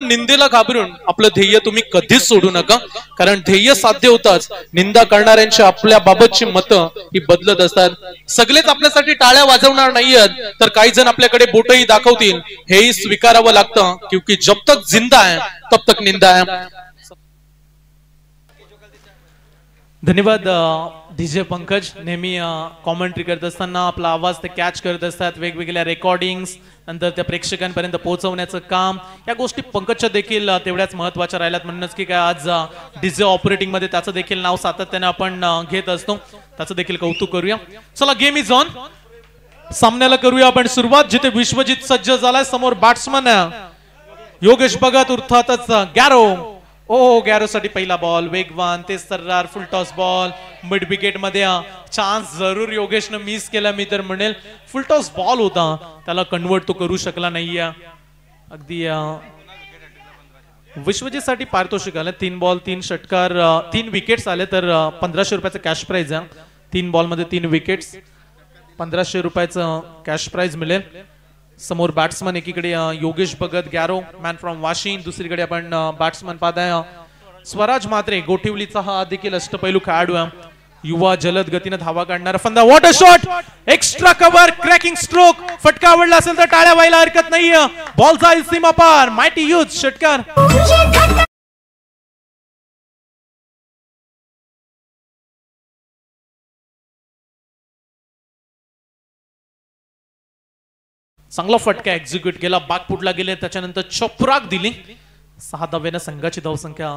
निंदेला घाबरून आपलं ध्येय तुम्ही कधीच सोडू नका, कारण ध्येय साध्य होताच निंदा करणाऱ्यांची आपल्या बाबतची मतं ही बदलत असतात. सगळेच आपल्यासाठी टाळ्या वाजवणार नाहीयेत, तर काही जण आपल्याकडे बोटही दाखवतील, हेही स्वीकारावं लागतं, क्योंकि जब तक जिंदा है तब तक निंदा है. धन्यवाद डीजे पंकज. नेहमी कॉमेंट्री करत असताना आपला आवाज ते कॅच करत असतात, वेगवेगळ्या रेकॉर्डिंग्स नंतर त्या प्रेक्षकांपर्यंत पोहोचवण्याचं काम, या गोष्टी पंकजच्या देखील तेवढ्याच महत्त्वाच्या राहिल्यात. म्हणूनच की काय आज डीजे ऑपरेटिंग मध्ये त्याचं देखील नाव सातत्याने आपण घेत असतो, त्याचं देखील कौतुक करूया. चला, गेम इज ऑन. सामन्याला करूया आपण सुरुवात. जिथे विश्वजित सज्ज झालाय, समोर बॅट्समन योगेश भगत अर्थातच गॅरो. गॅरो साठी पहिला बॉल वेगवान, तेज तर्रार, full toss ball mid wicket मध्ये. चान्स जरूर योगेशनं मिस केला, मी तर म्हणेल. फुल टॉस बॉल होता, त्याला कन्वर्ट तो करू शकला नाहीये. अगदी विश्वजित साठी पारितोषिक आलं. 3 बॉल 3 षटकार 3 विकेट्स आले, तर 1500 रुपयाचं कॅश प्राइज आहे. 3 बॉल मध्ये 3 विकेट्स, 1500 रुपयाचं कॅश प्राइज मिळेल. समोर बॅट्समन एकीकडे योगेश भगत गॅरो मॅन फ्रॉम वाशिम, दुसरीकडे आपण बॅट्समन पाहताय स्वराज म्हात्रे गोठिवलीचा. हा देखील अष्टपैलू खेळाडू आहे, युवा जलद गतीने धावा काढणारा फंदा. What a shot, extra cover, cracking stroke. फटका आवडला असेल तर टाळ्या व्हायला हरकत नाहीये. बॉल जाईल सीमा पार, मायटी यूज षटकार. चांगला फटका एक्झिक्यूट केला, बागपुटला गेले, त्याच्यानंतर चपराक दिली. 6 धाव्याने संघाची धावसंख्या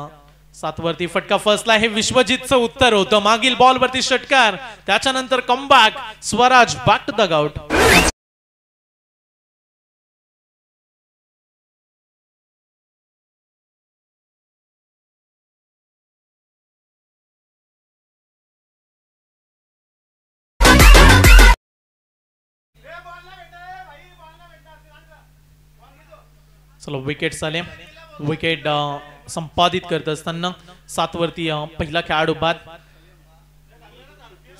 7 वरती. फटका फर्स्टला, हे विश्वजितचं उत्तर होतं. मागील बॉल वरती षटकार, त्याच्यानंतर comeback. Swaraj back to the out. चलो, विकेट आले. विकेट संपादित करत असताना 7 वरती पहिला खेळाडू बाद.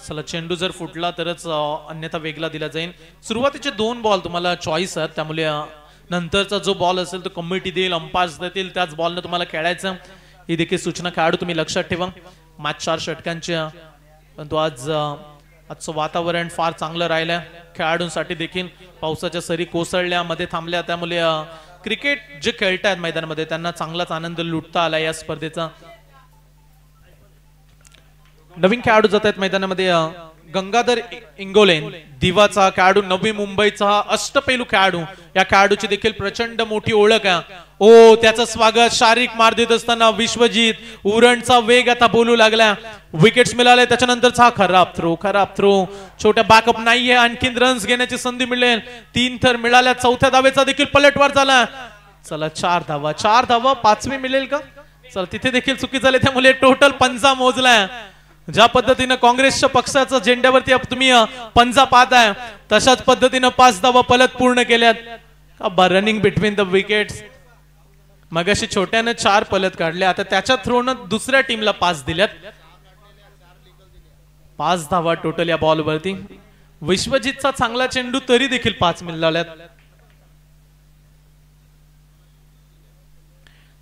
चला, चेंडू जर फुटला तरच अन्यथा वेगळा दिला जाईल. सुरुवातीचे 2 बॉल तुम्हाला चॉईस आहेत, त्यामुळे नंतरचा जो बॉल असेल तो कमिटी देईल, अंपायर्स देतील, त्याच बॉलने तुम्हाला खेळायचं. ही देखील सूचना खेळाडू तुम्ही लक्षात ठेवा. मॅच 4 षटकांच्या, परंतु आजचं वातावरण फार चांगलं राहिलं. खेळाडूंसाठी देखील पावसाच्या सरी कोसळल्या, मध्ये थांबल्या, त्यामुळे क्रिकेट जे खेळतायत मैदानामध्ये त्यांना चांगलाच आनंद लुटता आला या स्पर्धेचा. नवीन खेळाडू जात आहेत मैदानामध्ये. गंगाधर इंगोले दिवाचा खेळाडू, नवी मुंबईचा अष्टपैलू खेळाडू. या खेळाडूची देखील प्रचंड मोठी ओळख आहे. त्याचं स्वागत शारीरिक मार देत असताना विश्वजित. उरणचा वेग आता बोलू लागला. विकेट्स मिळाले, त्याच्यानंतरचा खराब थ्रो. छोट्या बॅकअप नाहीये, आणखीन रन्स घेण्याची संधी मिळेल. 3 थर मिळाल्या. 4थ्या धावेचा देखील पलटवार झाला. चला, 4 धावा 5वी मिळेल का? चला, तिथे देखील चुकी झाली, त्यामुळे टोटल पंजा मोजलाय. ज्या पद्धतीने काँग्रेसच्या पक्षाच्या झेंड्यावरती तुम्ही पंजा पाहताय, तशाच पद्धतीने 5 धावा पलट पूर्ण केल्यात. Running between the wickets. मगाशी छोट्याने 4 पलट काढले, आता त्याच्या थ्रोनं दुसऱ्या टीमला 5 दिल्यात. 5 धावा टोटल या बॉल वरती. विश्वजितचा चांगला चेंडू तरी देखील 5 मिळाल्यात.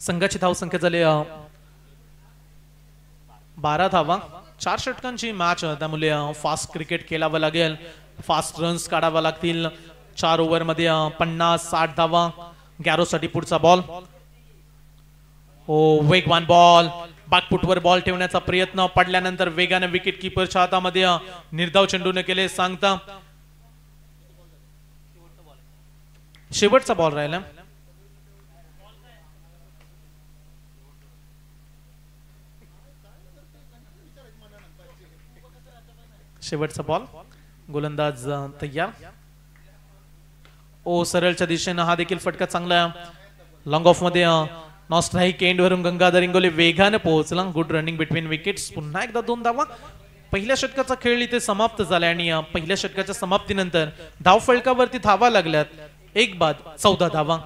संघाची धावसंख्या झाली 12 धावा. 4 षटकांची मॅच, त्यामुळे फास्ट क्रिकेट खेळावं लागेल, फास्ट रन्स काढावा लागतील. 4 ओव्हर मध्ये 50-60 धावा. गॅरोसाठी पुढचा बॉल. वेगवान बॉल, बागपुटवर बॉल ठेवण्याचा प्रयत्न, पडल्यानंतर वेगाने विकेट किपरच्या हातामध्ये निर्धाव चेंडूने केले. सांगता शेवटचा बॉल राहिला. शेवटचा बॉल. गोलंदाज तयार. सरळच्या दिशेने हा देखील फटका चांगला. लॉंग ऑफ मध्ये नॉ स्ट्राईक एंड वरून गंगाधर इंगोले वेगाने पोहोचला. Good running between wickets. पुन्हा एकदा 2 धावा. पहिल्या षटकाचा खेळ इथे समाप्त झाला आणि पहिल्या षटकाच्या समाप्तीनंतर धाव फलकावरती धावा लागल्यात. 1 बाद 14 धावा.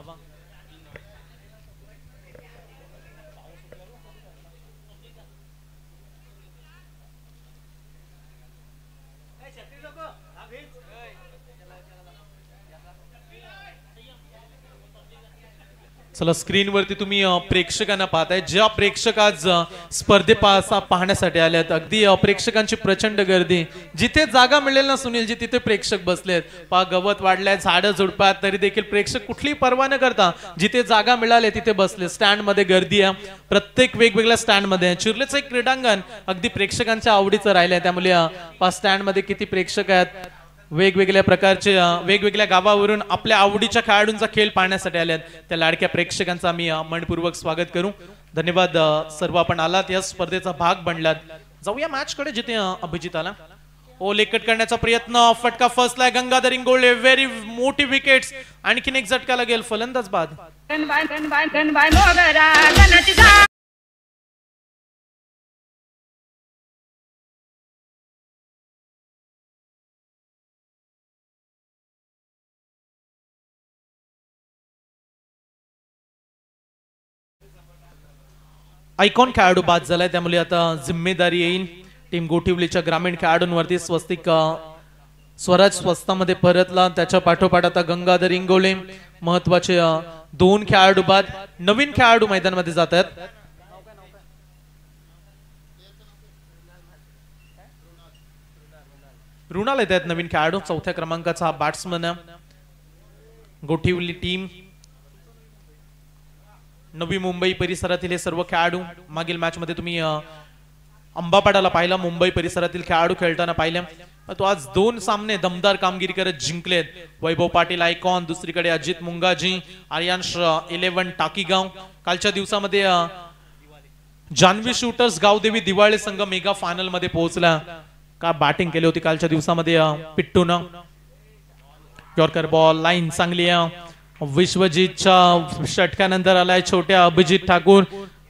चला स्क्रीनवरती तुम्ही प्रेक्षकांना पाहताय, ज्या प्रेक्षक आज स्पर्धे पाहण्यासाठी आल्यात. अगदी प्रेक्षकांची प्रचंड गर्दी. जिथे जागा मिळेल ना सुनीलजी तिथे प्रेक्षक बसलेत. पहा गवत वाढलंय, झाडं झुडपात, तरी देखील प्रेक्षक कुठलीही पर्वा न करता जिथे जागा मिळाले तिथे बसले. स्टँड मध्ये गर्दी आहे, प्रत्येक वेगवेगळ्या स्टँड मध्ये. चिर्लेचं एक क्रीडांगण अगदी प्रेक्षकांच्या आवडीचं राहिलंय. त्यामुळे पहा स्टँड मध्ये किती प्रेक्षक आहेत, वेगवेगळ्या प्रकारचे वेगवेगळ्या गावावरून आपल्या आवडीच्या खेळाडूंचा खेळ पाहण्यासाठी आल्यात. त्या लाडक्या प्रेक्षकांचा आम्ही मनपूर्वक स्वागत करू. धन्यवाद सर्व आपण आलात, या स्पर्धेचा भाग बनलात. जाऊया मॅच कडे जिथे अभिजित आला. ओ लेकट करण्याचा प्रयत्न, फटका फसलाय गंगाधर इंगोले. व्हेरी मोठी विकेट्स. आणखीन एक झटका लागेल, फलंदाज बाद. आयकॉन खेळाडू बाद झालाय, त्यामुळे आता जिम्मेदारी येईल टीम गोठिवलीच्या ग्रामीण खेळाडूंवरती. स्वस्तिक स्वराज स्वस्तामध्ये परतला. त्याच्या पाठोपाठ आता गंगाधर इंगोले. महत्वाचे 2 खेळाडू बाद. नवीन खेळाडू मैदानामध्ये जात आहेत. ऋणाल येत आहेत नवीन खेळाडू. 4थ्या क्रमांकाचा हा बॅट्समन आहे. गोठिवली टीम, नवी मुंबई परिसरातील हे सर्व खेळाडू. मागील मॅच मध्ये तुम्ही अंबापाडाला पाहिला, मुंबई परिसरातील खेळाडू खेळताना पाहिले. तो आज 2 सामने दमदार कामगिरी करत जिंकलेत. वैभव पाटील आयकॉन, दुसरीकडे अजित मुंगाजी, आर्यांश 11 टाकीगाव. कालच्या दिवसामध्ये जान्हवी शूटर्स गावदेवी दिवाळे संघ मेगा फायनल मध्ये पोहोचला. का बॅटिंग केली होती कालच्या दिवसामध्ये पिट्टून. यॉर्कर बॉल, लाईन चांगली आहे. विश्वजीतच्या षटकानंतर आलाय छोट्या अभिजित ठाकूर.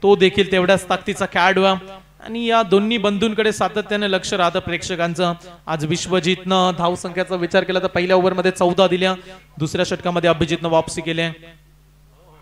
तो देखील तेवढ्याच ताकदीचा खेळाडू आहे. आणि या दोन्ही बंधूंकडे सातत्याने लक्ष राहतं प्रेक्षकांचं. आज विश्वजीतनं धावसंख्येचा विचार केला तर पहिल्या ओव्हरमध्ये 14 दिल्या. दुसऱ्या षटकामध्ये अभिजितनं वापसी केली.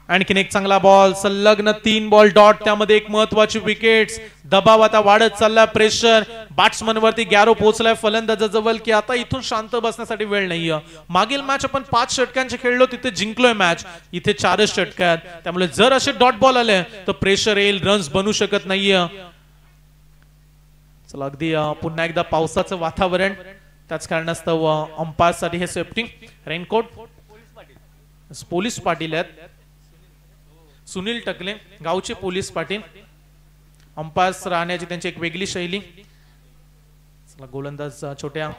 आणखीन एक चांगला बॉल, संलग्न 3 बॉल डॉट, त्यामध्ये एक महत्वाची विकेट. दबाव आता वाढत चालला, प्रेशर बॅट्समन वरती. गॅरो पोहोचलाय फलंदाजाजवळ की आता इथून शांत बसण्यासाठी वेळ नाहीये. मागील मॅच आपण 5 षटकांचे खेळलो, तिथे जिंकलोय मॅच. इथे 4च षटक आहेत, त्यामुळे जर असे डॉट बॉल आले तर प्रेशर येईल, रन्स बनू शकत नाहीये. चला अगदी पुन्हा एकदा पावसाचं वातावरण, त्याच कारणास्तव अंपायर साठी हे सेफ्टी रेनकोट. पोलीस पाटील आहेत सुनील टकले, गावचे पोलीस पाटील. अंपायर्स राहण्याची त्यांची एक वेगळी शैली. गोलंदाज छोट्या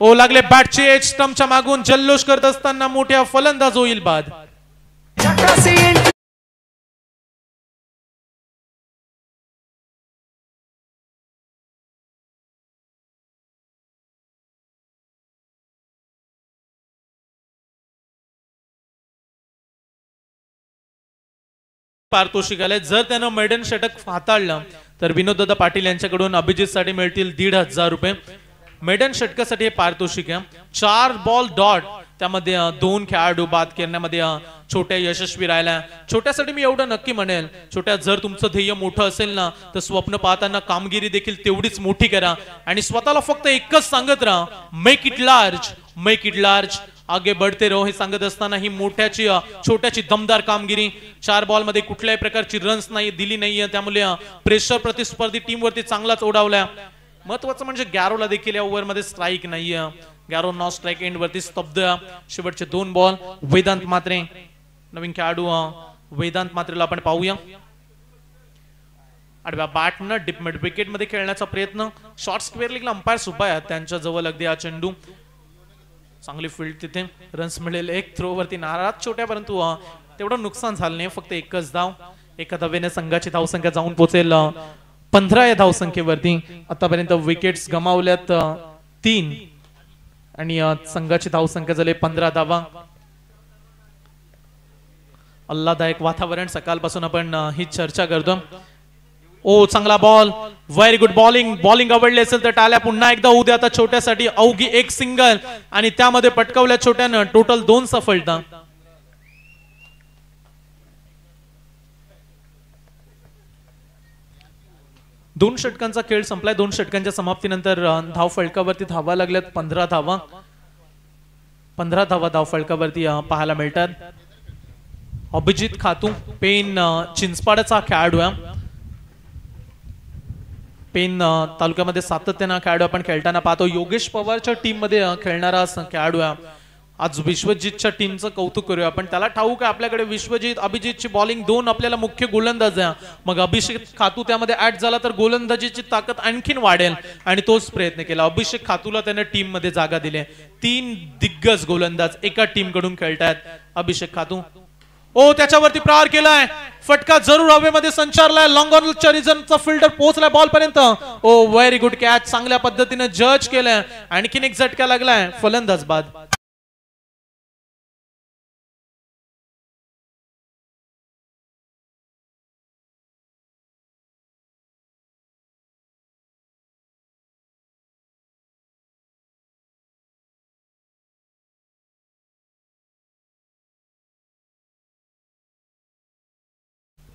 ओ लागले बॅटचे एज, स्टंपच्या मागून जल्लोष करत असताना मोठ्या फलंदाज होईल बाद. पारितोषिक आले. जर त्यानं मेडन षटक हाताळलं तर विनोददादा पाटील यांच्याकडून अभिजित साठी मिळतील 1,500 रुपये. मेडन षटकासाठी हे पारितोषिक आहे. 4 बॉल डॉट, त्यामध्ये 2 खेळाडू बाद करण्यामध्ये छोट्या यशस्वी राहिला. छोट्यासाठी मी एवढं नक्की म्हणेल, छोट्या जर तुमचं ध्येय मोठं असेल ना तर स्वप्न पाहताना कामगिरी देखील तेवढीच मोठी करा. आणि स्वतःला फक्त एकच सांगत राहा, make it large, make it large, आगे बढ़ते रहो. हे सांगत असताना ही मोठ्याची छोट्याची दमदार कामगिरी. 4 बॉल मध्ये कुठल्याही प्रकारची रन्स नाही दिली नाहीये, त्यामुळे प्रेशर प्रतिस्पर्धी टीम वरती चांगलाच ओढावला. महत्वाचं म्हणजे गॅरोला देखील या ओव्हर मध्ये स्ट्राईक नाहीये. गॅरो नॉट स्ट्राईक एंड वरती स्तब्ध. शेवटचे 2 बॉल. वेदांत मात्रे नवीन खेळाडू, वेदांत मात्रेला आपण पाहूया. आडव्या बॅटनं डिप मिड विकेट मध्ये खेळण्याचा प्रयत्न. शॉर्ट स्क्वेअर लीगला अंपायर उभा आहेत त्यांच्या जवळ. अगदी हा चेंडू चांगली फील्ड, तिथे रन्स मिळेल. एक थ्रो वरती नाराज छोट्या, परंतु तेवढं नुकसान झालं नाही. फक्त एकच धाव. एका धावेने संघाची धावसंख्या जाऊन पोहोचेल 15 या धावसंख्येवरती. आतापर्यंत विकेट्स गमावल्यात 3 आणि संघाची धावसंख्या झाली 15 धावा. आल्हाददायक वातावरण. सकाळपासून आपण ही चर्चा करतो. ओ चांगला ball, very good bowling. Bowling आवडली असेल तर टाळ्या पुन्हा एकदा होऊ द्या. आता छोट्यासाठी अवघी 1 सिंगल आणि त्यामध्ये पटकावल्या छोट्यानं टोटल 2 सफलता. दोन षटकांचा खेळ संपलाय. 2 षटकांच्या समाप्तीनंतर धाव फलकावरती धावा लागल्यात 15 धावा. 15 धावा धाव फलकावरती पाहायला मिळतात. अभिजित खातू पेन चिंचपाड्याचा खेळाडू आहे. पेन तालुक्यामध्ये सातत्यानं खेळाडू आपण खेळताना पाहतो. योगेश पवारच्या टीम मध्ये खेळणारा खेळाडू आहे. आज विश्वजितच्या टीमचं कौतुक करूया आपण. त्याला ठाऊक आहे आपल्याकडे विश्वजित अभिजितची बॉलिंग दोन आपल्याला मुख्य गोलंदाज आहे. मग अभिषेक खातू त्यामध्ये ऍड झाला तर गोलंदाजीची ताकद आणखीन वाढेल आणि तोच प्रयत्न केला. अभिषेक खातूला त्याने टीम मध्ये जागा दिली. 3 दिग्गज गोलंदाज एका टीम कडून खेळतायत. अभिषेक खातू त्याच्यावरती प्रहार केलाय. फटका जरूर हवेमध्ये संचारलाय. लॉंग ऑनच्या रिजनचा फिल्डर पोहोचलाय बॉल पर्यंत. Very good catch. चांगल्या पद्धतीने जज केलाय. आणखीन एक झटका लागलाय. फलंदाज बाद.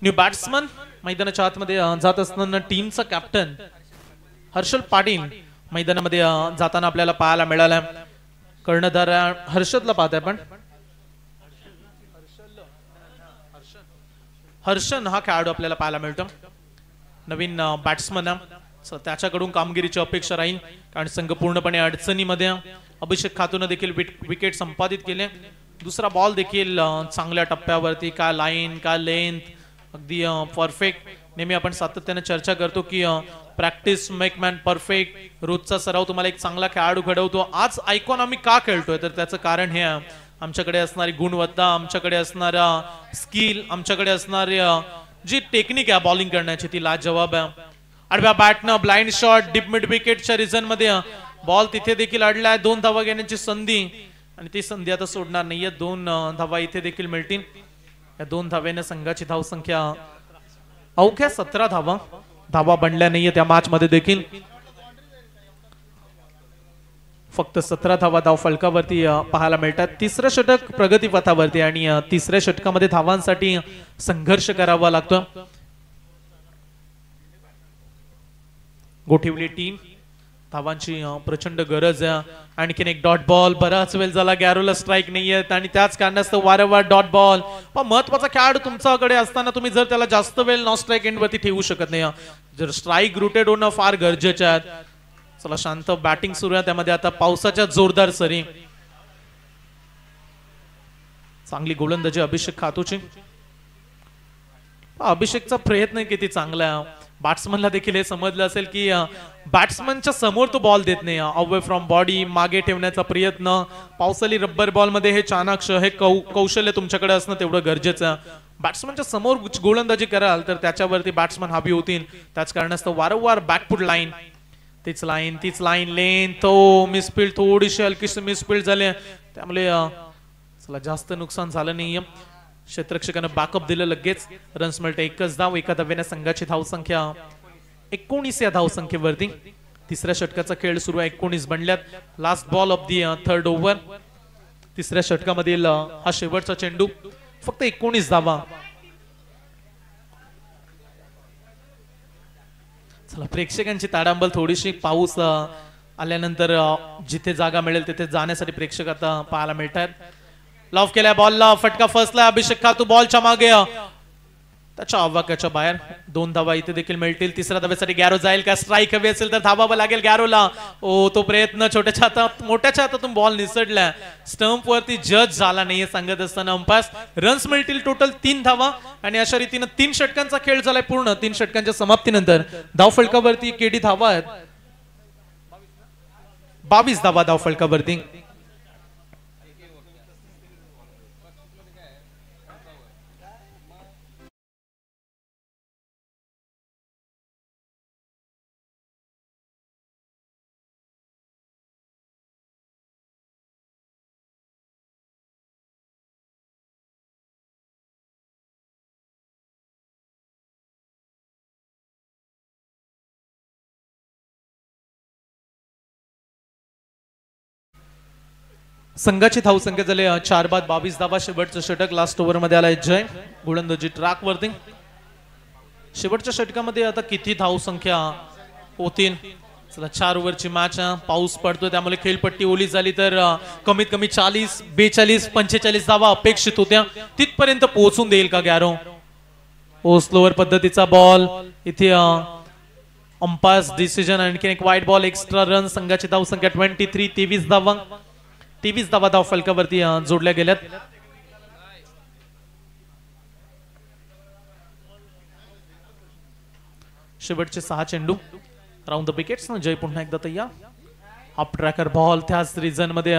न्यू बॅट्समन मैदानाच्या आतमध्ये जात असताना टीमचा कॅप्टन हर्षल पाटील मैदानामध्ये जाताना आपल्याला पाहायला मिळाला. कर्णधार हर्षदला पाहत आपण. हर्षन हा खेळाडू आपल्याला पाहायला मिळतो. नवीन बॅट्समन त्याच्याकडून कामगिरीची अपेक्षा राहील कारण संघ पूर्णपणे अडचणीमध्ये. अभिषेक खातून देखील विकेट संपादित केले. दुसरा बॉल देखील चांगल्या टप्प्यावरती. काय लाईन काय लेंथ अगदी परफेक्ट. नेहमी आपण सातत्याने चर्चा करतो की प्रॅक्टिस मेक मॅन परफेक्ट. रोजचा सराव तुम्हाला एक चांगला खेळाडू घडवतो. आज आयकॉन आम्ही का खेळतोय तर त्याचं कारण हे आमच्याकडे असणारी गुणवत्ता, आमच्याकडे असणारा स्किल, आमच्याकडे असणारी जी टेक्निक आहे बॉलिंग करण्याची ती लाजवाब आहे. आडव्या बॅटनं ब्लाइंड शॉट डीप मिड विकेटच्या रिजन मध्ये बॉल तिथे देखील अडलाय. 2 धावा घेण्याची संधी आणि ती संधी आता सोडणार नाहीये. 2 धावा इथे देखील मिळतील. या 2 धाव्याने संघाची धावसंख्या अवघ्या 17 धावा बनल्या नाहीये त्या मॅच मध्ये देखील. फक्त 17 धावा धाव फलकावरती पाहायला मिळतात. तिसरं षटक प्रगतीपथावरती आणि तिसऱ्या षटकामध्ये धावांसाठी संघर्ष करावा लागतो. गोठिवली टीम धावांची प्रचंड गरज आहे. आणखीन एक डॉट बॉल. बराच वेळ झाला गॅरोला स्ट्राईक नाहीये आणि त्याच कारणास्तव वारंवार डॉट बॉल. पण महत्वाचा खेळाडू तुमच्याकडे असताना तुम्ही जर त्याला जास्त वेळ नॉन स्ट्राईक एंड वरती ठेवू शकत नाही. जर स्ट्राईक रुटेड होणं फार गरजेचं आहे. चला शांत बॅटिंग सुरू आहे. त्यामध्ये आता पावसाच्या जोरदार सरी. चांगली गोलंदाजी अभिषेक खातूची. अभिषेकचा प्रयत्न किती चांगला आहे. बॅट्समनला देखील हे समजलं असेल की बॅट्समनच्या समोर तो बॉल देत नाही. अवे फ्रॉम बॉडी मागे ठेवण्याचा प्रयत्न. पावसाळी रब्बर बॉल मध्ये हे चाणाक्ष हे कौशल्य तुमच्याकडे असणं तेवढं गरजेचं आहे. बॅट्समनच्या समोर गोलंदाजी कराल तर त्याच्यावरती बॅट्समन हावी होतील. त्याच कारणास्तव वारंवार बॅकफुट लाईन. तीच लाईन लेन. तो मिसफिल्ड थोडीशी हलकीशी मिसफिल्ड झाले त्यामुळे चला जास्त नुकसान झालं नाहीये. क्षेत्ररक्षकानं बॅकअप दिलं लगेच. रन्स मिळते 1च धाव. एका धाव्याने संघाची धावसंख्या 19 या धावसंख्येवरती. तिसऱ्या षटकाचा खेळ सुरू आहे. 19 बनल्यात. Last ball of the 3rd over. तिसऱ्या षटकामधील हा शेवटचा चेंडू. फक्त 19 धावा. चला प्रेक्षकांची ताडांबल थोडीशी. पाऊस आल्यानंतर जिथे जागा मिळेल तिथे जाण्यासाठी प्रेक्षक आता पाहायला मिळतात. लॉफ केलाय बॉलला. फटका फसलाय. अभिषेक खातू बॉलच्या मागे त्याच्या आवाक्याच्या बाहेर. 2 धावा इथे देखील मिळतील. तिसऱ्या धाव्यासाठी गॅरो जाईल का? स्ट्राईक हवी असेल तर धावावं लागेल गॅरोला. तो प्रयत्न छोट्याच्या हातात मोठ्याच्या हातातून बॉल निसटलाय. स्टंप वरती जज झाला नाहीये सांगत असताना अंपायर. रन्स मिळतील टोटल 3 धावा आणि अशा रीतीने 3 षटकांचा खेळ झालाय पूर्ण. 3 षटकांच्या समाप्तीनंतर धाव फलकावरती केडी धावा आहेत. 22 धावा धाव फलकावरती. संघाची धावसंख्या झाली 4 बाद 22 धावा. शेवटचं षटक लास्ट ओव्हर मध्ये आलाय जय. गोलंदाजी ट्रॅक वरती. शेवटच्या षटकामध्ये आता किती धावसंख्या होतील चला 4 ओव्हरची मॅच, पाऊस पडतो त्यामुळे खेळपट्टी ओली झाली तर कमीत कमी 40, 42, 45 धावा अपेक्षित होत्या, तिथपर्यंत पोहोचून देईल का गॅरो? ओ स्लोअर पद्धतीचा बॉल इथे, अंपायर्स डिसिजन, आणखीन एक वाईट बॉल, एक्स्ट्रा रन. संघाची धाव संख्या 23, 23 धावा, 23 धावा धाव फलकावरती जोडल्या गेल्यात. शेवटचे 6 चेंडू राऊंड द विकेट्स. जय पुन्हा एकदा तयार. अप ट्रॅकर बॉल त्याच रिझन मध्ये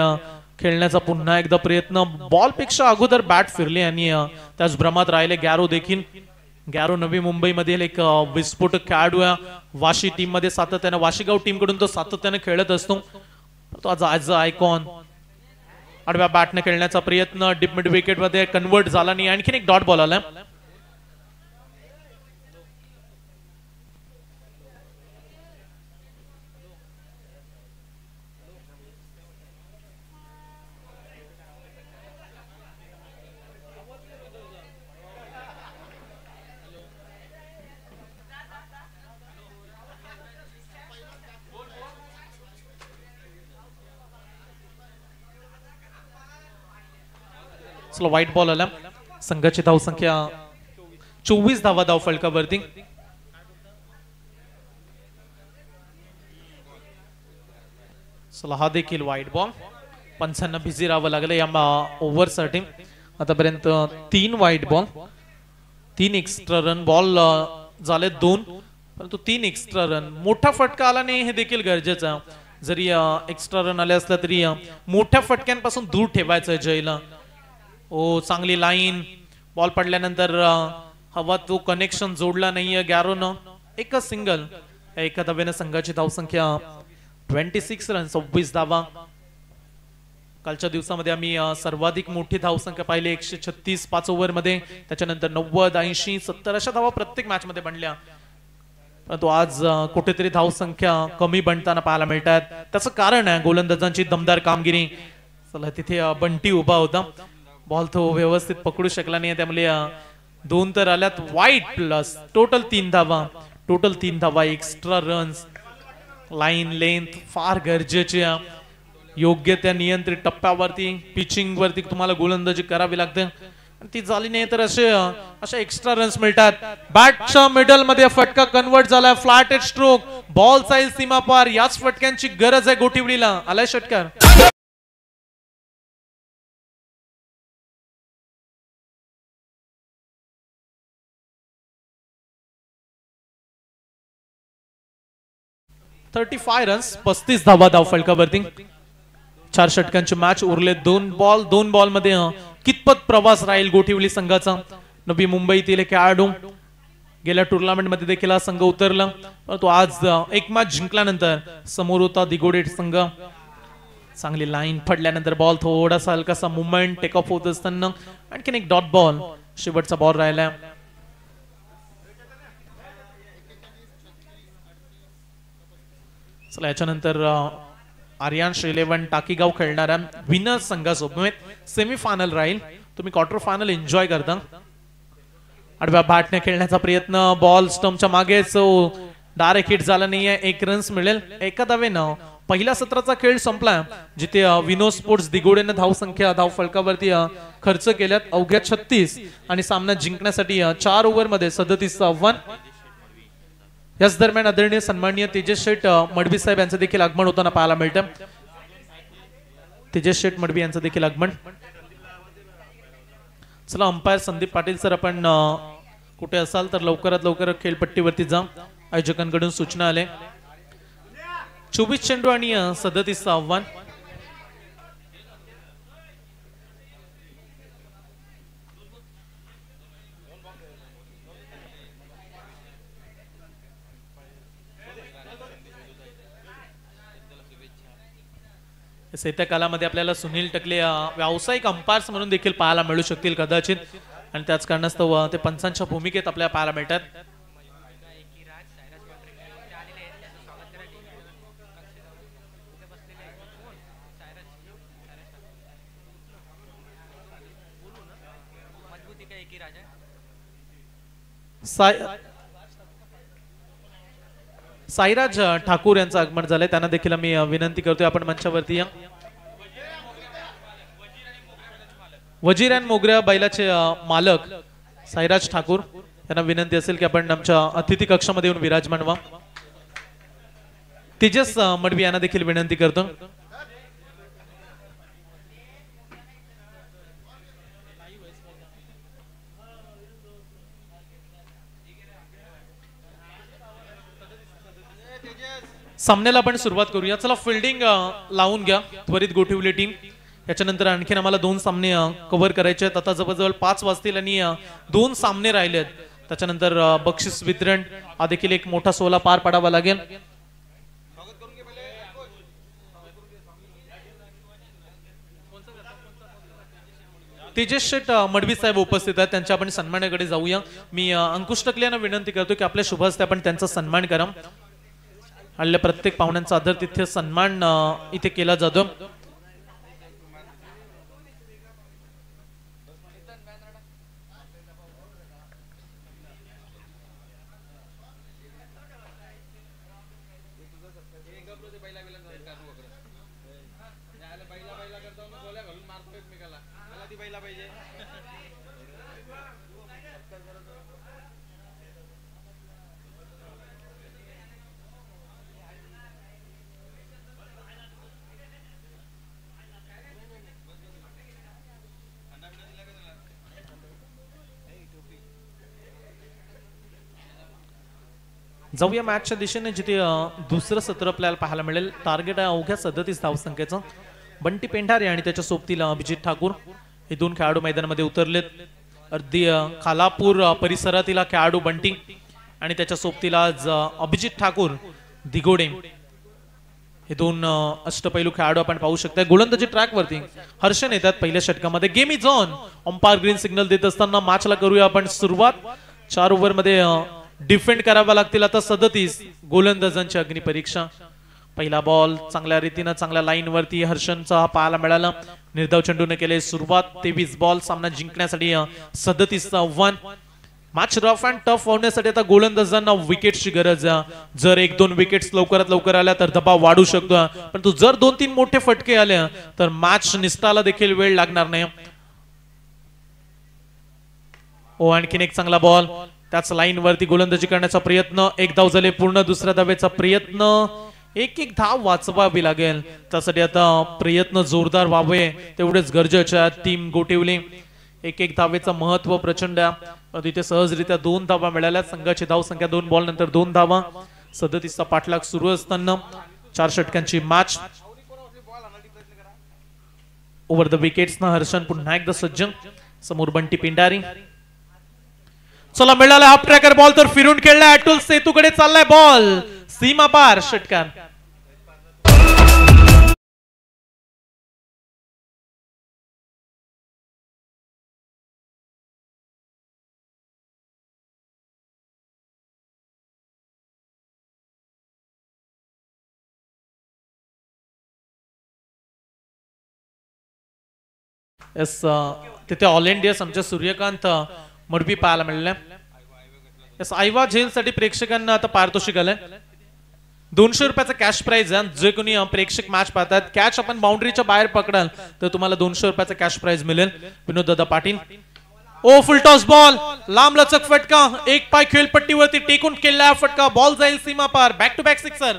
खेळण्याचा पुन्हा एकदा प्रयत्न. बॉल पेक्षा अगोदर बॅट फिरली आणि त्याच भ्रमात राहिले गॅरो देखील. गॅरो नवी मुंबई मधील एक विस्फोटक खेळाडू आहे. वाशी टीम मध्ये सातत्याने, वाशीगाव टीम कडून तो सातत्याने खेळत असतो. तो आज आयकॉन. आडव्या बॅटने खेळण्याचा प्रयत्न डीप मिड विकेट मध्ये कन्वर्ट झाला नाही. आणखीन एक डॉट बॉल आला. चला व्हाईट बॉल आला. संघाची धाव संख्या 24 धावा धाव फलकावरती. चला हा देखील व्हाईट बॉल. पंचांना बिझी राहावं लागलं या ओव्हरसाठी. आतापर्यंत 3 white ball, 3 extra run. Ball झाले 2, परंतु 3 एक्स्ट्रा रन. मोठा फटका आला नाही हे देखील गरजेचं. जरी एक्स्ट्रा रन आले असला तरी मोठ्या फटक्यांपासून दूर ठेवायचं जयला. ओ चांगली लाईन. बॉल पडल्यानंतर हवा तो कनेक्शन जोडला नाहीये गॅरोनं. एकच सिंगल. एका धावेने संघाची धावसंख्या 26 रन, 26 धावा. कालच्या दिवसामध्ये आम्ही सर्वाधिक मोठी धावसंख्या पाहिली 136 5 ओव्हर मध्ये. त्याच्यानंतर 90, 80, 70 अशा धावा प्रत्येक मॅच मध्ये बनल्या. परंतु आज कुठेतरी धावसंख्या कमी बनताना पाहायला मिळतात. त्याचं कारण आहे गोलंदाजांची दमदार कामगिरी. चला तिथे बंटी उभा होता. बॉल तो व्यवस्थित पकडू शकला नाही, त्यामुळे 2 तर आल्यात. वाईट प्लस टोटल 3 धावा. टोटल 3 धावा, एक्स्ट्रा रन्स. लाईन लेंथ फार गरजेची आहे. योग्य त्या नियंत्रित टप्प्यावरती, पिचिंग वरती तुम्हाला गोलंदाजी करावी लागते. ती झाली नाही तर अशा एक्स्ट्रा रन्स मिळतात. बॅटच्या मिडल मध्ये फटका कन्वर्ट झाला. Flatted stroke. बॉल जाईल सीमा पार. याच फटक्यांची गरज आहे गोठिवडीला. आलाय षटकार. ₹35 रन्स, 35 धावा धाव फलकावरती. 4 षटकांची मॅच. उरले 2 बॉल. 2 बॉल मध्ये कितपत प्रवास राहील गोठिवली संघाचा? नवी मुंबईतील खेळाडू गेल्या टुर्नामेंट मध्ये देखील संघ उतरला, परंतु आज एक मॅच जिंकल्यानंतर समोर होता दिगोडे संघ. चांगली लाईन पडल्यानंतर बॉल थोडासा हलकासा मुवमेंट टेक ऑफ होत असताना आणखीन एक डॉट बॉल. शेवटचा बॉल राहिला. चला याच्यानंतर आर्यांश 11 टाकीगाव खेळणाऱ्या विनर संघासोबत सेमीफायनल राहील. तुम्ही क्वार्टर फायनल एन्जॉय करता. आडव्या बॅटने खेळण्याचा प्रयत्न. बॉल स्टंपच्या मागेच डायरेक्ट हिट झाला नाहीये. 1 रन्स मिळेल. एका धावेनं पहिल्या सत्राचा खेळ संपला, जिथे विनोद स्पोर्ट्स दिगोडेने धावसंख्या धाव फलकावरती खर्च केल्यात अवघ्या 36 आणि सामना जिंकण्यासाठी 4 ओव्हर मध्ये 37 आव्हान. याच दरम्यान आदरणीय सन्माननीय तेजस शेठ मडवी साहेब यांचं देखील आगमन होताना पाहायला मिळतं. तेजस शेठ मडवी यांचं देखील आगमन. चला अंपायर संदीप पाटील सर, आपण कुठे असाल तर लवकरात लवकर खेळपट्टीवरती जा. आयोजकांकडून सूचना आले. 24 चेंडू आणि 37 आव्हान. येत्या कालामध्ये आपल्याला सुनील टकले व्यावसायिक अंपायर्स म्हणून देखील पाहायला मिळू शकतील कदाचित, आणि त्याच कारणास्तव ते पंचांच्या भूमिकेत आपल्याला पाहायला मिळतात. साईराज ठाकूर यांचं आगमन झालंय, त्यांना देखील मी विनंती करतोय आपण मंचावरती या. वजीर अँड मोगऱ्या बैलाचे मालक साईराज ठाकूर यांना विनंती असेल की आपण आमच्या अतिथी कक्षामध्ये येऊन विराजमान व्हा. तेजस मडवी यांना देखील विनंती करतो. सामन्याला आपण सुरुवात करूया. चला फिल्डिंग लावून घ्या त्वरित गोठवली टीम. याच्यानंतर आणखीन आम्हाला 2 सामने कव्हर करायचे आहेत. आता जवळजवळ 5 वाजतील आणि 2 सामने राहिलेत. त्याच्यानंतर बक्षीस वितरण हा देखील एक मोठा सोहळा पार पाडावा लागेल. तेजस शेठ मडवी साहेब उपस्थित आहेत, त्यांच्या आपण सन्मानाकडे जाऊया. मी अंकुश टकले यांना विनंती करतो की आपल्या शुभ हस्ते आपण त्यांचा सन्मान करा. आलेल्या प्रत्येक पाहुण्यांचा आदरातिथ्य सन्मान इथे केला जातो. जाऊया मॅचच्या दिशेने, जिथे दुसरं सत्र आपल्याला पाहायला मिळेल. टार्गेट आहे अवघ्या 37 धावसंख्येचं. बंटी पेंढारे आणि त्याच्या सोबतीला अभिजित ठाकूर हे 2 खेळाडू मैदानामध्ये उतरलेत. अगदी खालापूर परिसरातील खेळाडू बंटी आणि त्याच्या सोबतीला आज अभिजित ठाकूर दिगोडे हे 2 अष्टपैलू खेळाडू आपण पाहू शकता. गोलंदाजी ट्रॅक वरती हर्षन येतात पहिल्या षटकामध्ये. Game is on. Umpire green signal देत असताना मॅचला करूया आपण सुरुवात. 4 ओव्हर मध्ये डिफेंड करावा लागतील आता 37 गोलंदाजांची अग्निपरीक्षा. पहिला बॉल चांगल्या रीतीने चांगल्या लाईन वरती हर्षनचा पाहायला मिळाला. निर्धाव चेंडूने केले सुरुवात. 23 बॉल सामना जिंकण्यासाठी 37 आव्हान. मॅच रफ अँड टफ होण्यासाठी आता गोलंदाजांना विकेटची गरज आहे. जर 1-2 विकेट्स लवकरात लवकर आल्या तर दबाव वाढू शकतो, परंतु जर 2-3 मोठे फटके आले तर मॅच निसटायला देखील वेळ लागणार नाही. आणखीन एक चांगला बॉल. त्याच लाईन वरती गोलंदाजी करण्याचा प्रयत्न. 1 धाव झाले पूर्ण. दुसऱ्या धावेचा प्रयत्न. एक धाव वाचवावी लागेल. त्यासाठी आता प्रयत्न जोरदार व्हावे तेवढेच गरजेचे आहे. टीम गोठवली. 1 धावेचं महत्व प्रचंड आहे. तिथे सहजरित्या 2 धावा मिळाल्या. संघाची धाव संख्या 2 बॉल नंतर 2 धावा. 37चा पाठलाग सुरू असताना 4 षटकांची मॅच. ओव्हर द विकेट्स ना हर्षन पुन्हा एकदा सज्ज. समोर बंटी पेंढारी. चला मिळाला हाफ ट्रॅकर बॉल तर फिरून खेळलाय. अतुल सेतूकडे चाललाय बॉल. सीमा पार षटकार. तिथे ऑल इंडिया आमच्या सूर्यकांत मडवी पाहायला मिळाले. आयवा झेल साठी प्रेक्षकांना आता पारितोषिक आलंय. 200 रुपयाचा कॅश प्राइज आहे. जे कोणी प्रेक्षक मॅच पाहतात, कॅच आपण बाउंड्रीच्या बाहेर पकडाल तर तुम्हाला 200 रुपयाचा कॅश प्राइज मिळेल. विनोद दादा पाटील. फुल टॉस बॉल. लांब लचक फटका. 1 पाय खेळपट्टीवरती टेकून केलेला फटका. बॉल जाईल सीमा पार. Back to back sixer.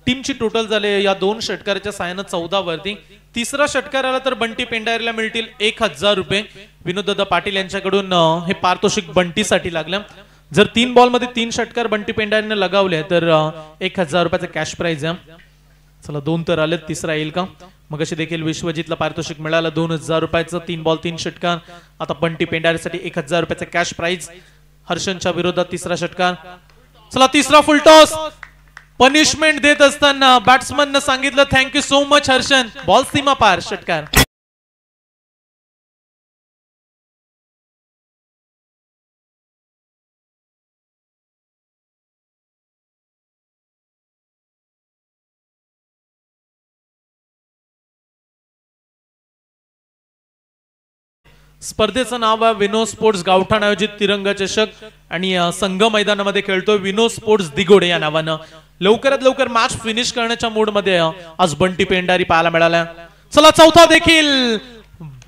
टीमची टोटल झाले या 2 षटकाराच्या साहाय्याने 14 वरती. तिसरा षटकार आला तर बंटी पेंढारेला मिळतील 1000 रुपये. विनोददादा पाटील यांच्याकडून हे पारितोषिक बंटीसाठी लागलं. जर 3 बॉल मध्ये 3 षटकार बंटी पेंढारेने लगावले तर 1000 रुपयाचा कॅश प्राइज आहे. चला 2 तर आले, तिसरा येईल का? मगाशी देखील विश्वजितला पारितोषिक मिळालं 2000 रुपयाचं. 3 बॉल 3 षटकार. आता बंटी पेंढारेसाठी 1000 रुपयाचा कॅश प्राइज. हर्षनच्या विरोधात तिसरा षटकार. चला तिसरा फुल टॉस. पनिशमेंट देत असताना बॅट्समन सांगितलं thank you so much Harshan. Ball सीमा पार षटकार. स्पर्धेचं नाव आहे विनोद स्पोर्ट्स गावठाण आयोजित तिरंगा चषक आणि संघ मैदानामध्ये खेळतोय विनोद स्पोर्ट्स दिगोडे या नावानं. लवकरात लवकर मॅच फिनिश करण्याच्या मूड मध्ये आज बंटी पेंडारी पाहायला मिळाला. चला चौथा देखील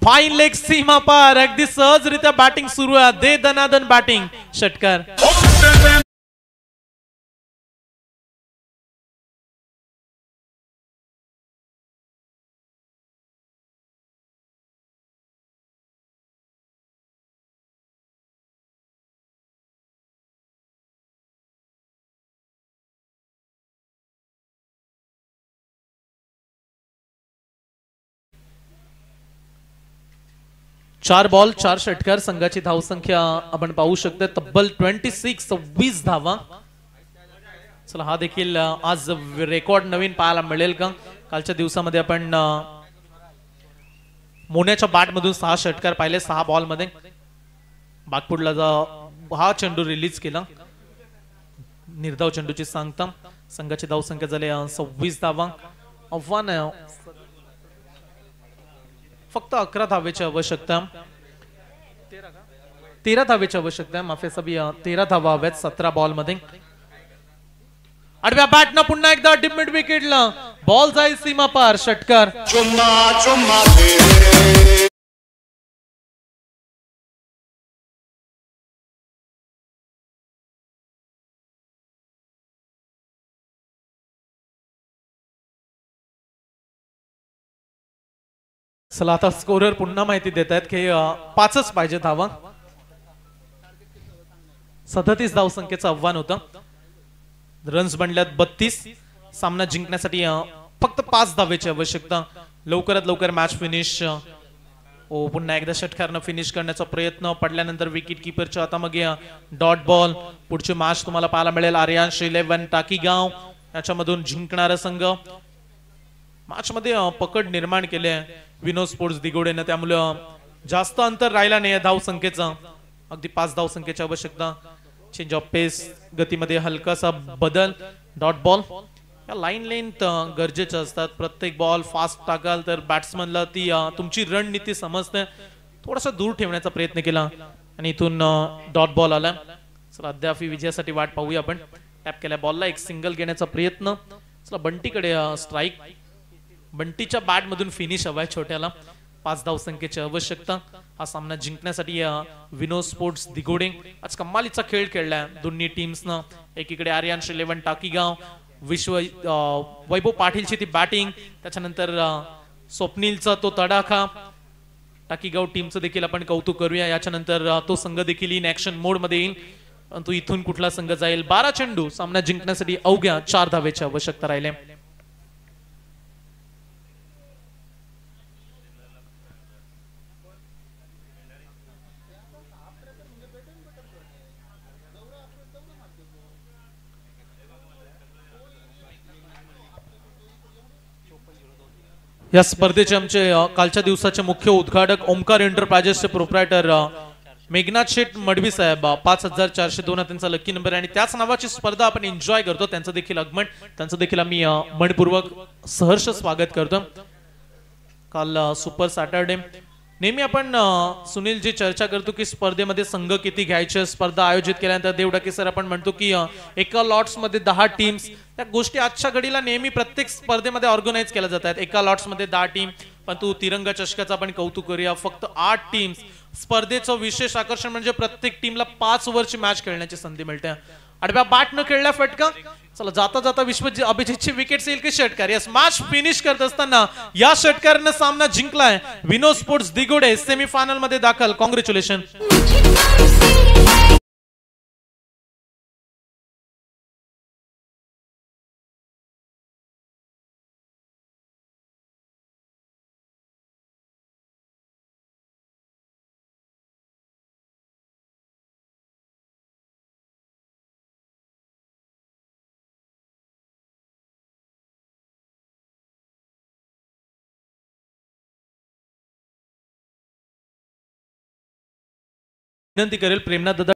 फाईन लेग सीमा पार, अगदी सहजरित्या बॅटिंग सुरू आहे. दे दनादन बॅटिंग षटकार. चार बॉल 4 षटकार. संघाची धावसंख्या आपण पाहू शकतो तब्बल 26 धावा. चला हा देखील आज रेकॉर्ड नवीन पाहायला मिळेल का? कालच्या दिवसामध्ये आपण मोन्याच्या बॅट मधून 6 षटकार पाहिले 6 बॉल मध्ये. बागपुडला हा चेंडू रिलीज केला. निर्धाव चेंडूची सांगता. संघाची धावसंख्या झाली 26 धावा. आव्हान फक्त 11 धावेची आवश्यकता. 13 धावेची आवश्यकता. माफी सभी 13 धावा हव्यात 17 बॉल मध्ये. आडव्या बॅटनं पुन्हा एकदा मिड विकेटला बॉल जाईल सीमा पार. षटकार. चला आता स्कोरर पुन्हा माहिती देत आहेत की 5च पाहिजे धावा. 37 धावसंख्येचं आव्हान होतं. रन्स बनल्यात 32. सामना जिंकण्यासाठी फक्त 5 धावेची आवश्यकता. लवकरात लवकर मॅच फिनिश. पुन्हा एकदा षटकारनं फिनिश करण्याचा प्रयत्न पडल्यानंतर विकेट किपरच्या हातामध्ये डॉट बॉल. पुढची मॅच तुम्हाला पाहायला मिळेल आर्यांश 11 टाकीगाव याच्यामधून जिंकणारा संघ. मॅच मध्ये पकड निर्माण केले विनोद स्पोर्ट्स दिगोडेनं, त्यामुळे जास्त अंतर राहिला नाही धावसंख्येचा. अगदी 5 धावसंख्येची आवश्यकता. चेंज ऑफ पेस, गतीमध्ये हलकासा बदल. डॉट बॉल या लाईन लेंथ गरजेच्या असतात. प्रत्येक बॉल फास्ट टाकाल तर बॅट्समनला ती तुमची रणनीती समजते. थोडासा दूर ठेवण्याचा प्रयत्न केला आणि इथून डॉट बॉल आला. चला अद्याप विजयासाठी वाट पाहूया आपण. टॅप केल्या बॉलला एक सिंगल घेण्याचा प्रयत्न. चला बंटीकडे स्ट्राईक. बंटीच्या बॅट मधून फिनिश हवाय छोट्याला. 5 धावसंख्येची आवश्यकता. हा सामना जिंकण्यासाठी विनोद स्पोर्ट्स दिगोडे आज कमालीचा खेळ खेळलाय दोन्ही टीम्सनं. एकीकडे आर्यांश 11 टाकीगाव, वैभव पाटीलची ती बॅटिंग, त्याच्यानंतर स्वप्नीलचा तो तडाखा. टाकीगाव टीमचं देखील आपण कौतुक करूया. याच्यानंतर तो संघ देखील इन ऍक्शन मोड मध्ये येईल. परंतु इथून कुठला संघ जाईल? 12 चेंडू. सामना जिंकण्यासाठी अवघ्या 4 धावेची आवश्यकता राहिले. या स्पर्धेचे आमचे कालच्या दिवसाचे मुख्य उद्घाटक ओमकार एंटरप्राइजेसचे प्रोप्रायटर मेघनाथ शेठ मडवी साहेब. 5402 त्यांचा लकी नंबर आणि त्याच नावाची स्पर्धा आपण एन्जॉय करतो. त्यांचं देखील आगमन, त्यांचं देखील आम्ही मनपूर्वक सहर्ष स्वागत करतो. काल सुपर सॅटरडे. नेहमी आपण सुनीलजी चर्चा करतो की स्पर्धेमध्ये संघ किती घ्यायचे. स्पर्धा आयोजित केल्यानंतर देवडाके सर आपण म्हणतो की एका लॉट्स मध्ये 10 टीम्स. त्या गोष्टी आजच्या घडीला नेहमी प्रत्येक स्पर्धेमध्ये ऑर्गनाइज केल्या जातात. एका लॉट्स मध्ये 10 टीम. पण तू तिरंगा चषकाचा आपण कौतुक करूया, फक्त 8 टीम्स. स्पर्धेचं विशेष आकर्षण म्हणजे प्रत्येक टीमला 5 ओव्हरची मॅच खेळण्याची संधी मिळते. आडव्या बॅट न खेळल्या फटका. चला जाता जाता विश्वजित अभिजितची विकेट येईल की षटकार. यस, मॅच फिनिश करत असताना या षटकाराने सामना जिंकलाय. विनोद स्पोर्ट्स दिगोडे सेमीफायनल मध्ये दाखल. कॉंग्रॅच्युलेशन. विनंती करेल प्रेमनाथ दादा